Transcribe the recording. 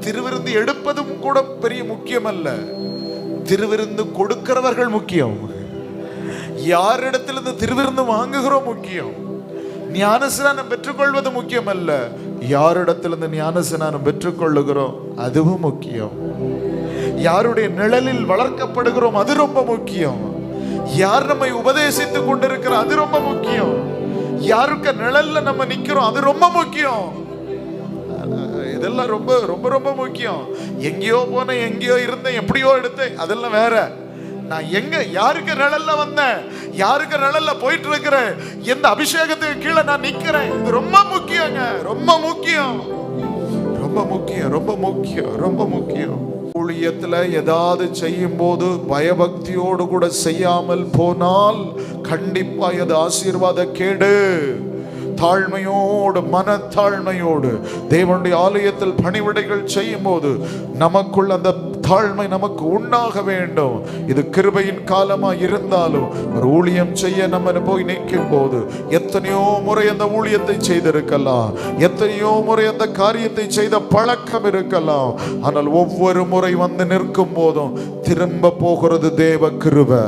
திருவிருந்து எடுப்பதும் கூட பெரிய முக்கியம் அல்ல, திருவிருந்து கொடுக்கிறவர்கள் முக்கியம். யாரிடத்திலிருந்து திருவிருந்து வாங்குகிறோம் முக்கியம். ஞானஸ்நானம் பெற்றுக்கொள்வது முக்கியம் அல்ல, யாரிடத்திலிருந்து ஞானஸ்நானம் பெற்றுக்கொள்ளுகிறோம் அதுவும் முக்கியம். யாருடைய நிழலில் வளர்க்கப்படுகிறோம் அது ரொம்ப முக்கியம். யார் நம்மை உபதேசித்துக் கொண்டிருக்கிறோம் அது ரொம்ப முக்கியம். யாருக்கு நிழல்ல நம்ம நிக்கிறோம் அது ரொம்ப முக்கியம். இதெல்லாம் ரொம்ப ரொம்ப ரொம்ப முக்கியம். எங்கேயோ போனேன், எங்கேயோ இருந்தேன், எப்படியோ எடுத்தேன், அதெல்லாம் வேற. நான் எங்க யாருக்கு நிழல்ல வந்தேன், யாருக்கு நிழல்ல போயிட்டு இருக்கிறேன், எந்த அபிஷேகத்துக்கு கீழே நான் நிக்கிறேன், இது ரொம்ப முக்கியங்க. ரொம்ப முக்கியம், ரொம்ப முக்கியம், ரொம்ப முக்கியம், ரொம்ப முக்கியம். ஊழியத்துல ஏதாவது செய்யும் போது பயபக்தியோடு கூட செய்யாமல் போனால் கண்டிப்பா அது ஆசீர்வாத கேடு. தாழ்மையோடு, மனத்தாழ்மையோடு தேவனுடைய ஆலயத்தில் பணிவிடைகள் செய்யும் போது நமக்குள் அந்த தாழ்மை நமக்கு உண்டாக வேண்டும். இது கிருபையின் காலமா இருந்தாலும் ஒரு ஊழியம் செய்ய நம்ம போய் நிற்கும் போது எத்தனையோ முறை அந்த ஊழியத்தை செய்திருக்கலாம், எத்தனையோ முறை அந்த காரியத்தை செய்த பழக்கம் இருக்கலாம். ஆனால் ஒவ்வொரு முறை வந்து நிற்கும் போதும் திரும்ப போகிறது தேவ கிருபை.